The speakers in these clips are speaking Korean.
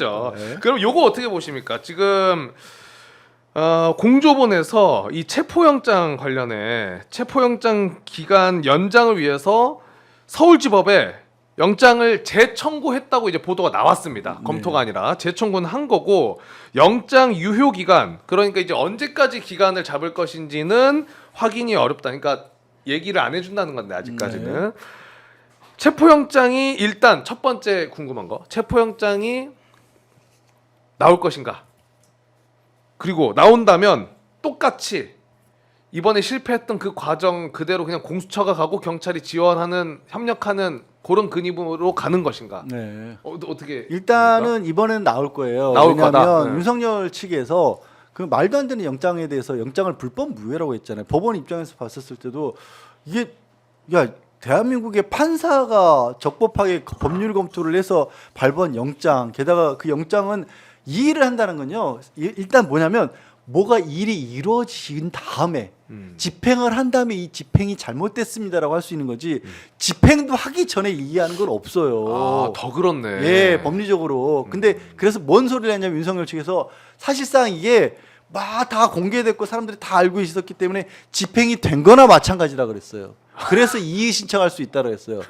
그죠. 네. 그럼 요거 어떻게 보십니까? 지금 공조본에서 이 체포영장 관련해 체포영장 기간 연장을 위해서 서울지법에 영장을 재청구했다고 이제 보도가 나왔습니다. 검토가 아니라 재청구는 한 거고 영장 유효 기간 그러니까 이제 언제까지 기간을 잡을 것인지는 확인이 어렵다. 그러니까 얘기를 안 해준다는 건데 아직까지는 체포영장이 일단 첫 번째 궁금한 거 체포영장이 나올 것인가? 그리고 나온다면 똑같이 이번에 실패했던 그 과정 그대로 그냥 공수처가 가고 경찰이 지원하는 협력하는 그런 그림으로 가는 것인가? 네. 어떻게 일단은 이번에는 나올 거예요. 나올 왜냐하면 거다. 네. 윤석열 측에서 그 말도 안 되는 영장에 대해서 영장을 불법 무효라고 했잖아요. 법원 입장에서 봤었을 때도 이게 야 대한민국의 판사가 적법하게 법률 검토를 해서 발부한 영장 게다가 그 영장은 이 일을 한다는 건요. 일단 뭐냐면 뭐가 일이 이루어진 다음에 집행을 한 다음에 이 집행이 잘못됐습니다라고 할 수 있는 거지 집행도 하기 전에 이해하는 건 없어요. 더 그렇네. 예, 법리적으로. 근데 그래서 뭔 소리를 했냐면 윤석열 측에서 사실상 이게 막 다 공개됐고 사람들이 다 알고 있었기 때문에 집행이 된 거나 마찬가지라 그랬어요. 그래서 이의 신청할 수 있다고 했어요.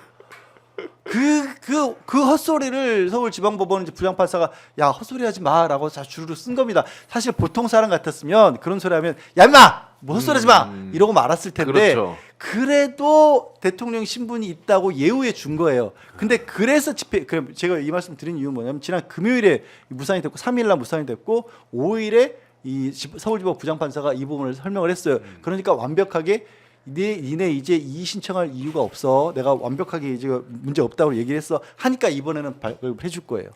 그 헛소리를 서울지방법원 이제 부장판사가 야 헛소리 하지 마라고 다 주르륵 쓴 겁니다. 사실 보통 사람 같았으면 그런 소리 하면 야 임마 뭐 헛소리 하지 마 이러고 말았을 텐데 그렇죠. 그래도 대통령 신분이 있다고 예우해 준 거예요. 근데 그래서 집회 제가 이 말씀 드린 이유는 뭐냐면 지난 금요일에 무산이 됐고 3일 날 무산이 됐고 5일에 이 서울지법 부장판사가 이 부분을 설명을 했어요. 그러니까 완벽하게 니네 이제 이의 신청할 이유가 없어. 내가 완벽하게 이제 문제 없다고 얘기를 했어. 하니까 이번에는 발급을 해줄 거예요.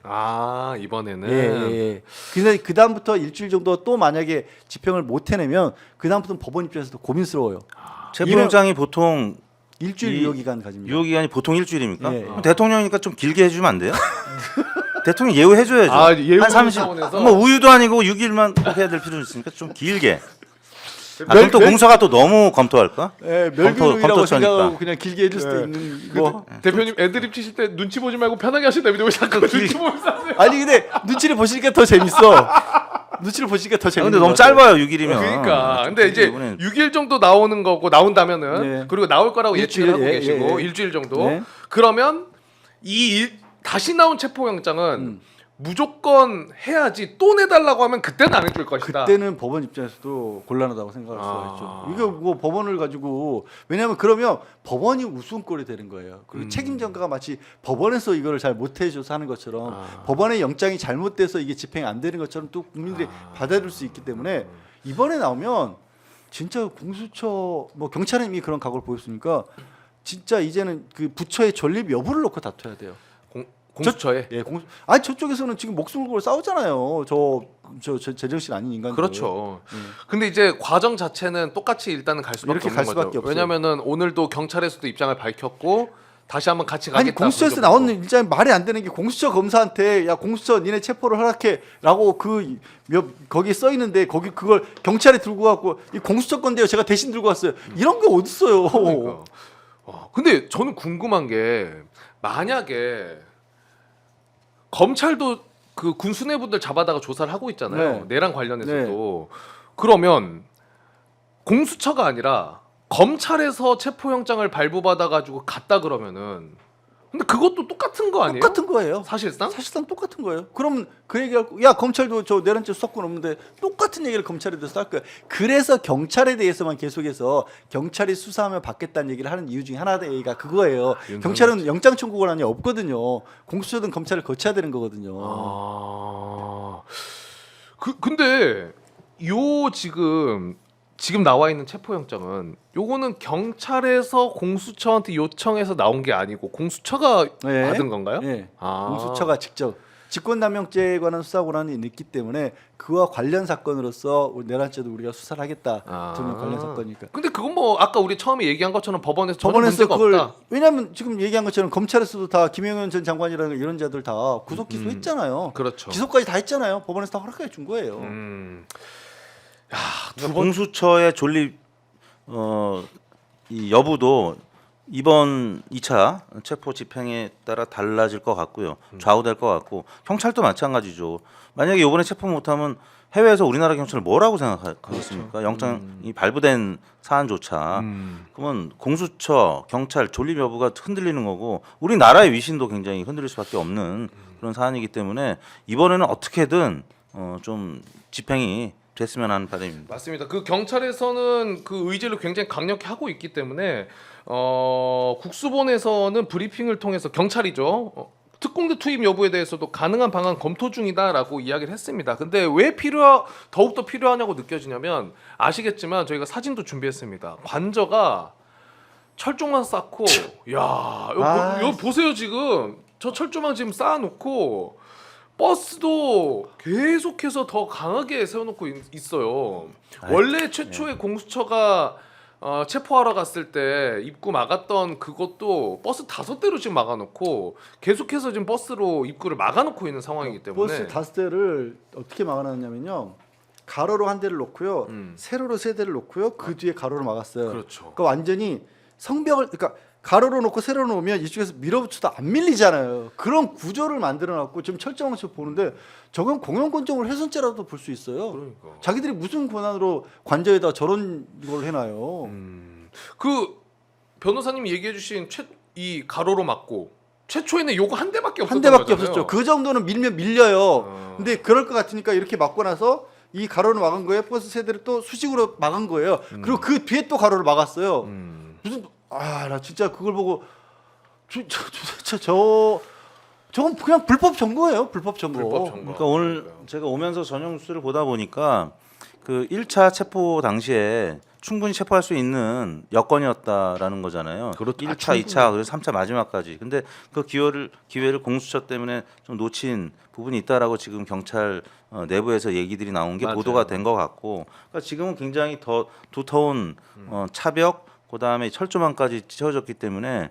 이번에는 예. 근데 그 다음부터 일주일 정도 또 만약에 집행을 못 해내면 그 다음부터는 법원 입장에서도 고민스러워요. 체포영장이 보통 일주일 유효 기간 가집니다. 유효 기간이 보통 일주일입니까? 예. 그럼 대통령이니까 좀 길게 해주면 안 돼요? 대통령 예우해줘야죠. 예우 한 30. 차원에서? 뭐 우유도 아니고 6일만 꼭 해야 될 필요는 있으니까 좀 길게. 그럼 또 공서가 또 너무 검토할까? 예, 멸균이라고 검토처니까. 생각하고 그냥 길게 해줄 수도 있는 뭐. 대표님 애드립 치실 때 눈치 보지 말고 편하게 하신다며 왜 자꾸 눈치 보면서 하세요? 아니 근데 눈치를 보시니까 더 재밌어. 눈치를 보시니까 더 재밌는 근데 너무 것 같아요. 짧아요 6일이면. 그러니까 근데 이제 6일 정도 나오는 거고 나온다면은 네. 그리고 나올 거라고 예측을 하고 일주일, 계시고 예. 일주일 정도 네. 그러면 다시 나온 체포영장은 무조건 해야지 또 내달라고 하면 그때는 안 해줄 것이다. 그때는 법원 입장에서도 곤란하다고 생각할 수가 있죠. 이거 뭐 법원을 가지고 왜냐하면 그러면 법원이 우스운꼴이 되는 거예요. 그리고 책임 전가가 마치 법원에서 이거를 잘 못해줘서 하는 것처럼 법원의 영장이 잘못돼서 이게 집행이 안 되는 것처럼 또 국민들이 받아들일 수 있기 때문에 이번에 나오면 진짜 공수처 뭐 경찰은 이미 그런 각오를 보였으니까 진짜 이제는 그 부처의 존립 여부를 놓고 다퉈야 돼요. 공수처에 아니 저쪽에서는 지금 목숨을 걸고 싸우잖아요. 저 제정신 아닌 인간들. 그렇죠. 근데 이제 과정 자체는 똑같이 일단은 갈 수밖에 이렇게 없는 갈 거죠. 수밖에 없어요. 왜냐면은 오늘도 경찰에서도 입장을 밝혔고 다시 한번 같이 아니 가겠다. 공수처에서 나오는 일단 말이 안 되는 게 공수처 검사한테 야 공수처 니네 체포를 허락해라고 거기 써 있는데 거기 그걸 경찰이 들고 갖고 이 공수처 건데요. 제가 대신 들고 왔어요. 이런 게 어디 있어요? 그러니까. 근데 저는 궁금한 게 만약에 검찰도 그 군 수뇌부들 잡아다가 조사를 하고 있잖아요. 네. 내란 관련해서도. 그러면 공수처가 아니라 검찰에서 체포영장을 발부받아 가지고 갔다 그러면은 근데 그것도 똑같은 거 아니에요? 똑같은 거예요. 사실상? 사실상 똑같은 거예요. 그러면 그 얘기할 야 검찰도 저 내란죄 수사권 없는데 똑같은 얘기를 검찰에 대해서 할 거예요. 그래서 경찰에 대해서만 계속해서 경찰이 수사하면 받겠다는 얘기를 하는 이유 중에 하나가 그거예요. 경찰은 영장 청구 권한이 없거든요. 공수처든 검찰을 거쳐야 되는 거거든요. 근데 요 지금 나와 있는 체포영장은 요거는 경찰에서 공수처한테 요청해서 나온 게 아니고 공수처가 네. 받은 건가요? 네. 공수처가 직접 직권남용죄에 관한 수사 권한이 있기 때문에 그와 관련 사건으로서 내란죄도 우리가 수사를 하겠다. 대통령 관련 사건이니까. 근데 그건 뭐 아까 우리 처음에 얘기한 것처럼 법원에서 전혀 법원에서 문제가 그걸 없다. 왜냐하면 지금 얘기한 것처럼 검찰에서도 다 김영현 전 장관이라는 이런 자들 다 구속 기소했잖아요. 그렇죠. 기소까지 다 했잖아요. 법원에서 다 허락해 준 거예요. 공수처의 존립 이 여부도 이번 2차 체포 집행에 따라 달라질 것 같고요. 좌우될 것 같고 경찰도 마찬가지죠. 만약에 이번에 체포 못하면 해외에서 우리나라 경찰을 뭐라고 생각하겠습니까? 영장이 발부된 사안조차 그러면 공수처, 경찰 존립 여부가 흔들리는 거고 우리나라의 위신도 굉장히 흔들릴 수밖에 없는 그런 사안이기 때문에 이번에는 어떻게든 좀 집행이 됐으면 하는 바람입니다. 맞습니다. 그 경찰에서는 그 의지를 굉장히 강력히 하고 있기 때문에 국수본에서는 브리핑을 통해서 경찰이죠. 특공대 투입 여부에 대해서도 가능한 방안 검토 중이다라고 이야기를 했습니다. 근데 왜 더욱더 필요하냐고 느껴지냐면 아시겠지만 저희가 사진도 준비했습니다. 관저가 철조망 쌓고 여기 보세요 지금 저 철조망 지금 쌓아놓고 버스도 계속해서 더 강하게 세워놓고 있어요. 원래 최초의 공수처가 체포하러 갔을 때 입구 막았던 그것도 버스 5대로 지금 막아놓고 계속해서 지금 버스로 입구를 막아놓고 있는 상황이기 때문에 버스 5대를 어떻게 막아놨냐면요. 가로로 한 대를 놓고요. 세로로 3대를 놓고요. 그 뒤에 가로로 막았어요. 그렇죠. 그러니까 완전히 성벽을 그러니까 가로로 놓고 세로로 놓으면 이쪽에서 밀어붙여도 안 밀리잖아요. 그런 구조를 만들어놨고 지금 철저망에서 보는데 저건 공영권정을 훼손죄라도 볼 수 있어요. 그러니까. 자기들이 무슨 권한으로 관저에다 저런 걸 해놔요. 그 변호사님이 얘기해주신 이 가로로 막고 최초에는 요거 한 대밖에 없었던 한 대밖에 거잖아요. 없었죠. 그 정도는 밀면 밀려요. 근데 그럴 것 같으니까 이렇게 막고 나서 이 가로를 막은 거예요. 버스 세대를 또 수직으로 막은 거예요. 그리고 그 뒤에 또 가로를 막았어요. 무슨 나 진짜 그걸 보고 저건 그냥 불법 점거예요. 불법 점거. 불법 점거. 그러니까 오늘 제가 오면서 전용 뉴스를 보다 보니까 그 1차 체포 당시에 충분히 체포할 수 있는 여건이었다라는 거잖아요. 그렇죠. 1차, 2차, 그리고 3차 마지막까지. 근데 그 기회를 공수처 때문에 좀 놓친 부분이 있다라고 지금 경찰 내부에서 얘기들이 나온 게 맞아요. 보도가 된 것 같고, 그러니까 지금은 굉장히 더 두터운 차벽, 그다음에 철조망까지 채워졌기 때문에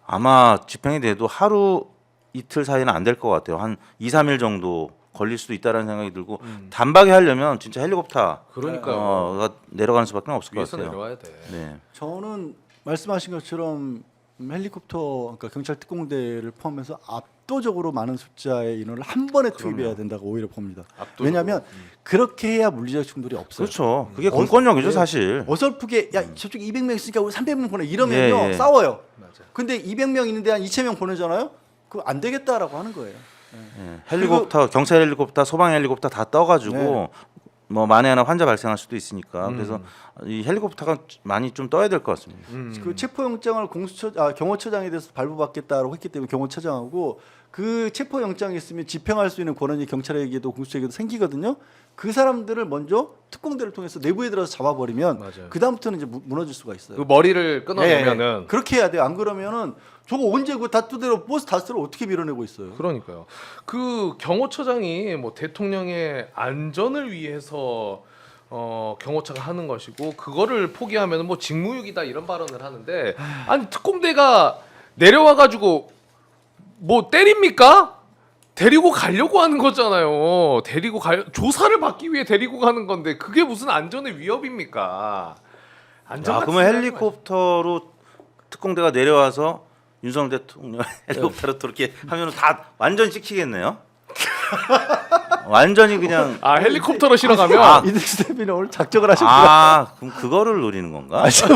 아마 집행이 돼도 하루 이틀 사이는 안 될 것 같아요. 한 2, 3일 정도 걸릴 수도 있다라는 생각이 들고 단박에 하려면 진짜 헬리콥터 그러니까요. 내려가는 수밖에 없을 것 위에서 같아요. 내려와야 돼. 네. 저는 말씀하신 것처럼 헬리콥터 그러니까 경찰 특공대를 포함해서 압도적으로 많은 숫자의 인원을 한 번에 투입해야 된다고 오히려 봅니다. 압도적으로. 왜냐하면 그렇게 해야 물리적 충돌이 없어요. 그렇죠. 그게 공권력이죠, 네. 사실. 어설프게 야 저쪽 200명 있으니까 우리 300명 보내 이러면요 예. 싸워요. 맞아요. 근데 200명 있는데 한 2000명 보내잖아요. 그거 안 되겠다라고 하는 거예요. 예. 헬리콥터, 경찰 헬리콥터, 소방 헬리콥터 다 떠가지고 네. 뭐 만에 하나 환자 발생할 수도 있으니까 그래서 이 헬리콥터가 많이 좀 떠야 될 것 같습니다. 그 체포영장을 경호처장에 대해서 발부받겠다라고 했기 때문에 경호처장하고 그 체포영장이 있으면 집행할 수 있는 권한이 경찰에게도 공수처에게도 생기거든요. 그 사람들을 먼저 특공대를 통해서 내부에 들어서 잡아버리면 맞아요. 그 다음부터는 이제 무너질 수가 있어요. 그 머리를 끊어내면은 그렇게 해야 돼요. 안 그러면은 저거 언제 그 다투대로 버스 다스를 어떻게 밀어내고 있어요? 그러니까요. 그 경호처장이 뭐 대통령의 안전을 위해서 경호처가 하는 것이고 그거를 포기하면 뭐 직무유기다 이런 발언을 하는데 아니 특공대가 내려와 가지고 뭐 때립니까? 데리고 가려고 하는 거잖아요. 조사를 받기 위해 데리고 가는 건데 그게 무슨 안전의 위협입니까? 안전. 그러면 헬리콥터로 특공대가 내려와서 윤석열 대통령 헬리콥터로 또 이렇게 하면은 다 완전 찍히겠네요. 완전히 그냥 헬리콥터로 실어 가면 이득수 대표는 오늘 작정을 하셨구나. 그럼 그거를 노리는 건가? 그래서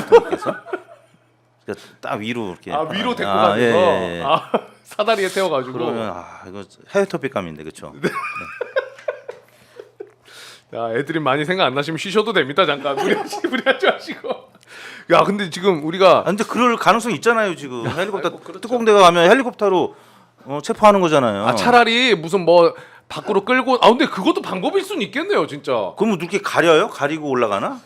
그러니까 딱 위로 이렇게 위로 데리고 가면서 예. 사다리에 태워가지고 그러면 이거 해외 토픽감인데 그렇죠? 야, 애들이 많이 생각 안 나시면 쉬셔도 됩니다. 잠깐 무리하지 마시고. 야, 근데 지금 우리가 근데 그럴 가능성이 있잖아요 지금 헬리콥터 아이고, 그렇죠. 특공대가 가면 헬리콥터로 체포하는 거잖아요. 차라리 무슨 뭐 밖으로 끌고 근데 그것도 방법일 수는 있겠네요, 진짜. 그럼 이렇게 가려요? 가리고 올라가나?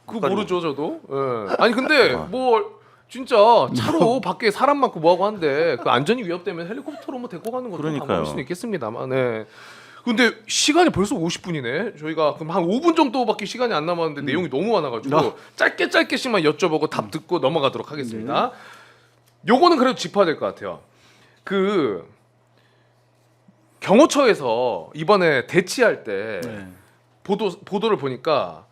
그거 모르죠, 저도. 예. 아니 근데 뭐 진짜 차로 밖에 사람 많고 뭐하고 한데 그 안전이 위협되면 헬리콥터로 뭐 데리고 가는 것도 그러니까요. 방법일 수는 있겠습니다만. 네. 근데 시간이 벌써 50분이네. 저희가 그럼 한 5분 정도밖에 시간이 안 남았는데 내용이 너무 많아가지고 짧게씩만 여쭤보고 답 듣고 넘어가도록 하겠습니다. 요거는 그래도 짚어야 될 것 같아요. 그 경호처에서 이번에 대치할 때 보도를 보니까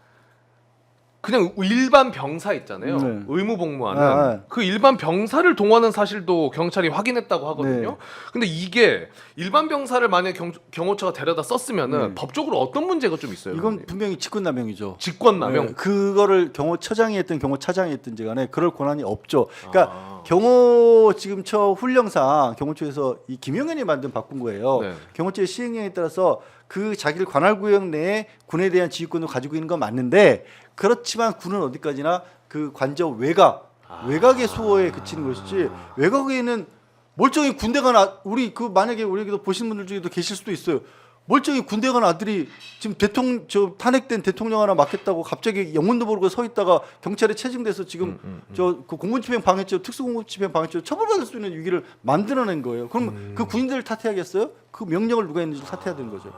그냥 일반 병사 있잖아요. 네. 의무복무하는 네. 그 일반 병사를 동원한 사실도 경찰이 확인했다고 하거든요. 네. 근데 이게 일반 병사를 만약 경호처가 데려다 썼으면은 네. 법적으로 어떤 문제가 좀 있어요? 이건 그러면? 분명히 직권남용이죠. 직권남용. 네, 그거를 경호처장이 했든 경호차장이 했든지 간에 그럴 권한이 없죠. 그러니까 아. 경호 지금 처 훈령상 경호처에서 이 김용현이 만든 바꾼 거예요. 네. 경호처의 시행령에 따라서 그 자기를 관할구역 내에 군에 대한 지휘권을 가지고 있는 건 맞는데 그렇지만 군은 어디까지나 그 관저 외곽의 수호에 그치는 것이지 외곽에는 멀쩡히 군대 간 우리 그 만약에 우리 여기도 보시는 분들 중에도 계실 수도 있어요. 멀쩡히 군대 간 아들이 지금 탄핵된 대통령 하나 맡겠다고 갑자기 영문도 모르고 서 있다가 경찰에 체증돼서 지금 저 그 공무집행 방해죄 특수공무집행 방해죄 처벌받을 수 있는 위기를 만들어낸 거예요. 그럼 그 군인들을 탓해야겠어요? 그 명령을 누가 했는지 탓해야 되는 거죠.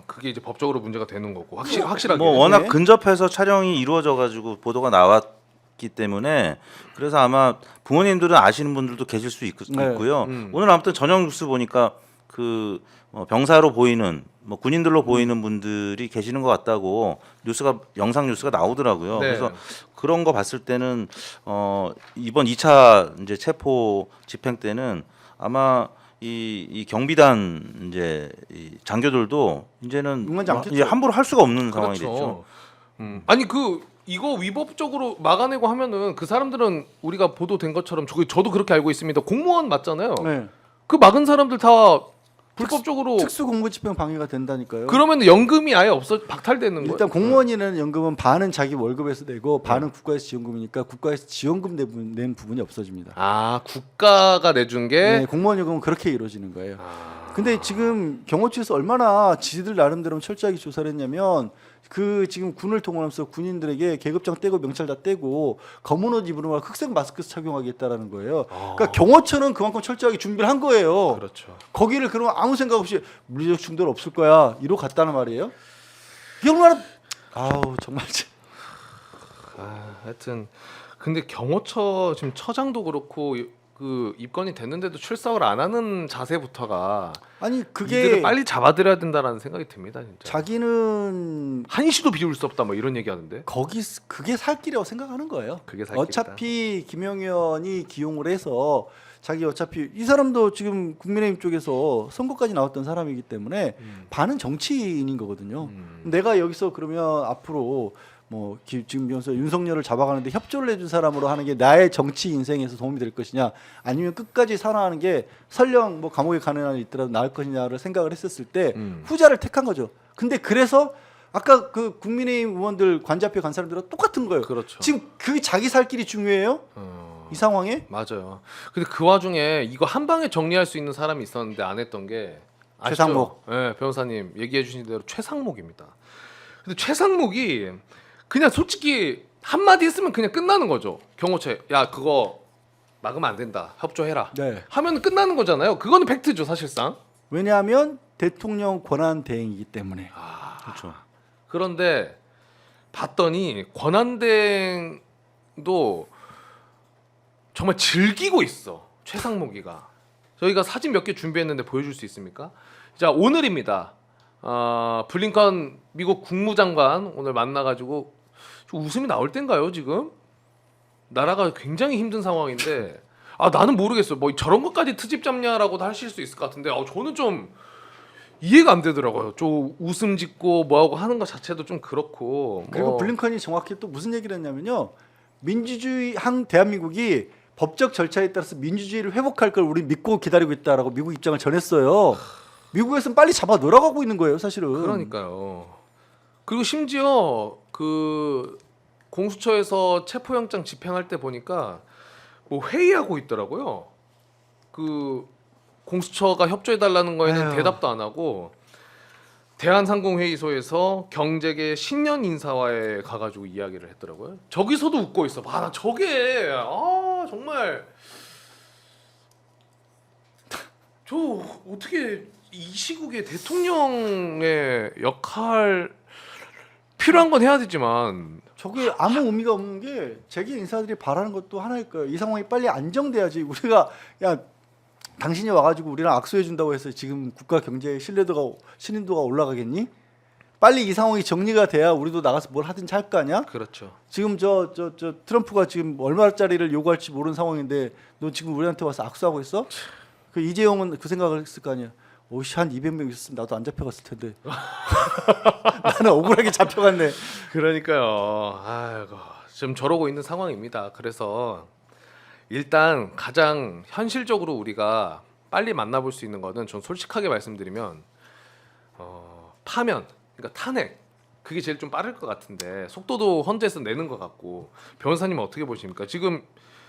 그게 이제 법적으로 문제가 되는 거고 확실하게. 뭐 워낙 네. 근접해서 촬영이 이루어져 가지고 보도가 나왔기 때문에 그래서 아마 부모님들은 아시는 분들도 계실 수 네. 있고요. 오늘 아무튼 저녁 뉴스 보니까 그 병사로 보이는 뭐 군인들로 보이는 분들이 계시는 것 같다고 영상 뉴스가 나오더라고요. 네. 그래서 그런 거 봤을 때는 이번 2차 이제 체포 집행 때는 아마 이 경비단 이제 이 장교들도 이제는 용하지 않겠죠. 이제 함부로 할 수가 없는 상황이 됐죠. 그렇죠. 아니 이거 위법적으로 막아내고 하면은 그 사람들은 우리가 보도된 것처럼 저도 그렇게 알고 있습니다. 공무원 맞잖아요. 네. 그 막은 사람들 다 불법적으로 특수공무집행 방해가 된다니까요. 그러면 연금이 아예 박탈되는 거예요. 일단 공무원이라는 연금은 반은 자기 월급에서 내고 반은 국가에서 지원금이니까 국가에서 지원금 낸 부분이 없어집니다. 아 국가가 내준 게 네, 공무원 연금은 그렇게 이루어지는 거예요. 아. 근데 지금 경호처에서 얼마나 지들 나름대로 철저하게 조사를 했냐면 그 지금 군을 동원하면서 군인들에게 계급장 떼고 명찰 다 떼고 검은 옷 입으러 가 흑색 마스크 착용하겠다라는 거예요. 그러니까 경호처는 그만큼 철저하게 준비를 한 거예요. 그렇죠. 거기를 그러면 아무 생각 없이 물리적 충돌 없을 거야 이러고 갔다는 말이에요. 이게 얼마나 아우 정말 하여튼 근데 경호처 지금 처장도 그렇고 그 입건이 됐는데도 출석을 안 하는 자세부터가 아니 이들을 그게 빨리 잡아들여야 된다라는 생각이 듭니다. 진짜. 자기는 한시도 비울 수 없다 뭐 이런 얘기하는데. 거기 그게 살 길이라고 생각하는 거예요. 그게 살 길이다. 어차피 김영현이 기용을 해서 자기 어차피 이 사람도 지금 국민의힘 쪽에서 선거까지 나왔던 사람이기 때문에 반은 정치인인 거거든요. 내가 여기서 그러면 앞으로 뭐 지금 비해서 윤석열을 잡아가는데 협조를 해준 사람으로 하는 게 나의 정치 인생에서 도움이 될 것이냐 아니면 끝까지 살아가는 게 설령 뭐 감옥에 가는 한이 있더라도 나을 것이냐를 생각을 했었을 때 후자를 택한 거죠. 근데 그래서 아까 그 국민의힘 의원들 관자표 간 사람들은 똑같은 거예요. 그렇죠. 지금 그 자기 살 길이 중요해요? 이 상황에? 맞아요. 근데 그 와중에 이거 한 방에 정리할 수 있는 사람이 있었는데 안 했던 게 아시죠? 최상목. 네, 변호사님 얘기해 주신 대로 최상목입니다. 근데 최상목이 그냥 솔직히 한마디 했으면 그냥 끝나는 거죠. 경호처에 야 그거 막으면 안 된다. 협조해라. 네. 하면 끝나는 거잖아요. 그거는 팩트죠 사실상. 왜냐하면 대통령 권한 대행이기 때문에. 그렇죠. 그런데 봤더니 권한대행도 정말 즐기고 있어. 최상목이가. 저희가 사진 몇 개 준비했는데 보여줄 수 있습니까? 자 오늘입니다. 블링컨 미국 국무장관 오늘 만나가지고 웃음이 나올 땐가요 지금? 나라가 굉장히 힘든 상황인데 나는 모르겠어요. 뭐 저런 것까지 트집 잡냐라고도 하실 수 있을 것 같은데 저는 좀 이해가 안 되더라고요. 좀 웃음 짓고 뭐하고 하는 것 자체도 좀 그렇고. 그리고 블링컨이 정확히 또 무슨 얘기를 했냐면요. 민주주의 대한민국이 법적 절차에 따라서 민주주의를 회복할 걸 우리 믿고 기다리고 있다라고 미국 입장을 전했어요. 미국에서는 빨리 잡아 놀아가고 있는 거예요, 사실은. 그러니까요. 그리고 심지어 그 공수처에서 체포영장 집행할 때 보니까 뭐 회의하고 있더라고요. 그 공수처가 협조해달라는 거에는 에휴. 대답도 안 하고 대한상공회의소에서 경제계 신년 인사와에 가가지고 이야기를 했더라고요. 저기서도 웃고 있어. 나 저게 정말 저 어떻게 이 시국에 대통령의 역할 필요한 건 해야 되지만 저게 아무 의미가 없는 게 재계 인사들이 바라는 것도 하나일 거예요. 이 상황이 빨리 안정돼야지 우리가 야 당신이 와가지고 우리랑 악수해 준다고 해서 지금 국가 경제의 신뢰도가 올라가겠니? 빨리 이 상황이 정리가 돼야 우리도 나가서 뭘 하든지 할 거 아니야? 그렇죠. 지금 저 트럼프가 지금 얼마짜리를 요구할지 모르는 상황인데 너 지금 우리한테 와서 악수하고 있어? 그 이재용은 그 생각을 했을 거 아니야. 오씨 한 200명 있었으면 나도 안 잡혀갔을 텐데. 나는 억울하게 잡혀갔네. 그러니까요. 아이고, 지금 저러고 있는 상황입니다. 그래서 일단 가장 현실적으로 우리가 빨리 만나볼 수 있는 거는 전 솔직하게 말씀드리면 파면, 그러니까 탄핵. 그게 제일 좀 빠를 것 같은데 속도도 헌재에서 내는 것 같고 변호사님은 어떻게 보십니까? 지금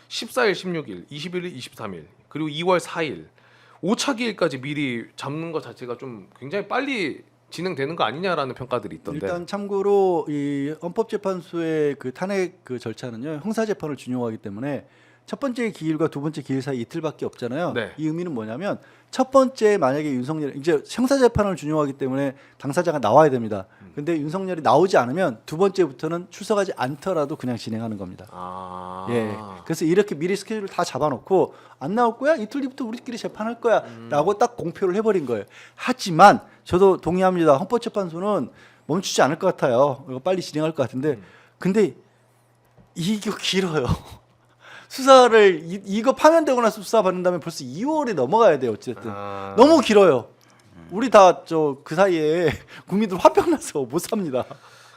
14일, 16일, 21일, 23일 그리고 2월 4일 5차 기일까지 미리 잡는 것 자체가 좀 굉장히 빨리 진행되는 거 아니냐라는 평가들이 있던데. 일단 참고로 이 헌법재판소의 그 탄핵 그 절차는요 형사 재판을 준용하기 때문에 첫 번째 기일과 두 번째 기일 사이 이틀밖에 없잖아요. 네. 이 의미는 뭐냐면 첫 번째 만약에 윤석열 이제 형사 재판을 준용하기 때문에 당사자가 나와야 됩니다. 근데 윤석열이 나오지 않으면 두 번째부터는 출석하지 않더라도 그냥 진행하는 겁니다. 아. 예. 그래서 이렇게 미리 스케줄을 다 잡아놓고 안 나올 거야? 이틀 뒤부터 우리끼리 재판할 거야라고 딱 공표를 해버린 거예요. 하지만 저도 동의합니다. 헌법재판소는 멈추지 않을 것 같아요. 이거 빨리 진행할 것 같은데, 근데 이게 길어요. 수사를 이거 파면되고 나서 수사 받는다면 벌써 2월이 넘어가야 돼요. 어쨌든 아. 너무 길어요. 우리 다 저 그 사이에 국민들 화병 나서 못 삽니다.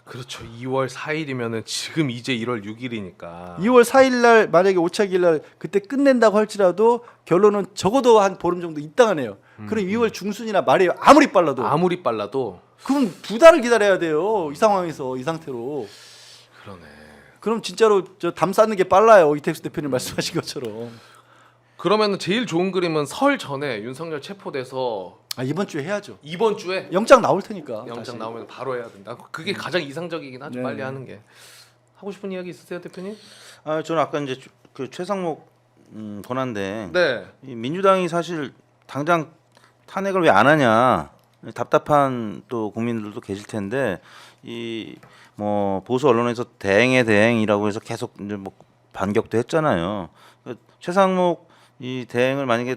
그렇죠. 2월 4일이면은 지금 이제 1월 6일이니까. 2월 4일 날 만약에 5차 기일 날 그때 끝낸다고 할지라도 결론은 적어도 한 보름 정도 있다가 내요. 그럼 2월 중순이나 말이에요. 아무리 빨라도. 아무리 빨라도 그럼 두 달을 기다려야 돼요. 이 상황에서 이 상태로. 그러네. 그럼 진짜로 저 담 쌓는 게 빨라요. 이택수 대표님 말씀하신 것처럼. 그러면은 제일 좋은 그림은 설 전에 윤석열 체포돼서 아 이번 주에 해야죠. 이번 주에 영장 나올 테니까. 영장 다시. 나오면 바로 해야 된다. 그게 가장 이상적이긴 하죠. 네. 빨리 하는 게. 하고 싶은 이야기 있으세요, 대표님? 아 저는 아까 이제 그 최상목 권한대행 네. 이 민주당이 사실 당장 탄핵을 왜 안 하냐 답답한 또 국민들도 계실 텐데 이 뭐 보수 언론에서 대행의 대행이라고 해서 계속 이제 뭐 반격도 했잖아요. 최상목 이 대행을 만약에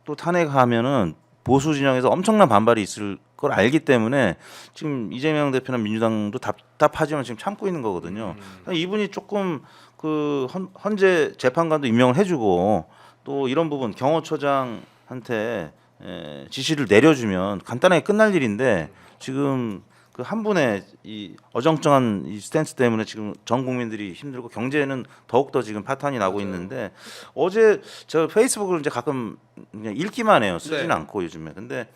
또 탄핵하면은 보수 진영에서 엄청난 반발이 있을 걸 알기 때문에 지금 이재명 대표나 민주당도 답답하지만 지금 참고 있는 거거든요. 이분이 조금 그 헌재 재판관도 임명을 해주고 또 이런 부분 경호처장한테 지시를 내려주면 간단하게 끝날 일인데 지금 그 한 분의 이 어정쩡한 이 스탠스 때문에 지금 전 국민들이 힘들고 경제는 더욱 더 지금 파탄이 나고 있는데 어제 저 페이스북을 이제 가끔 그냥 읽기만 해요. 쓰지는 네. 않고 요즘에. 근데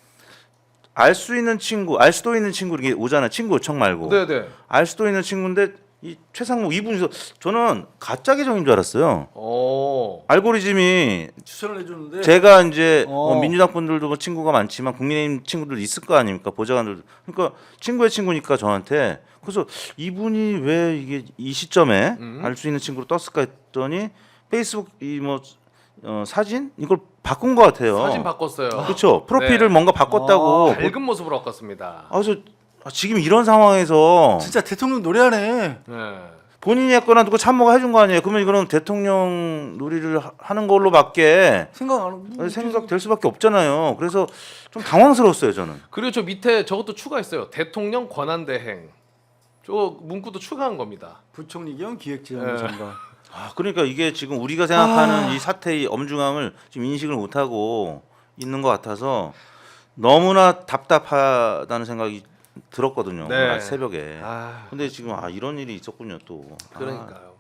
알 수 있는 친구, 알 수도 있는 친구 이게 오잖아요. 친구 요청 말고. 네네. 알 수도 있는 친구인데 이 최상목 이분이서 저는 가짜 계정인 줄 알았어요. 오. 알고리즘이 추천을 해주는데. 제가 이제 어. 민주당 분들도 뭐 친구가 많지만 국민의힘 친구들 있을 거 아닙니까 보좌관들. 그러니까 친구의 친구니까 저한테 그래서 이분이 왜 이게 이 시점에 알 수 있는 친구로 떴을까 했더니 페이스북 이 뭐 사진 이걸 바꾼 것 같아요. 사진 바꿨어요. 그렇죠. 프로필을 네. 뭔가 바꿨다고. 밝은 모습으로 바꿨습니다. 그래서 지금 이런 상황에서 진짜 대통령 노래하네. 네. 본인이 했거나 누가 참모가 해준 거 아니에요. 그러면 이거는 대통령 놀이를 하는 걸로밖에 생각 안 하고. 생각될 수밖에 없잖아요. 그래서 좀 당황스러웠어요 저는. 그리고 저 밑에 저것도 추가했어요. 대통령 권한대행. 저 문구도 추가한 겁니다. 부총리 겸 기획재정부 네. 장관. 아 그러니까 이게 지금 우리가 생각하는 이 사태의 엄중함을 지금 인식을 못하고 있는 것 같아서 너무나 답답하다는 생각이 들었거든요. 네. 오늘 새벽에. 아, 근데 지금 이런 일이 있었군요 또. 그러니까요.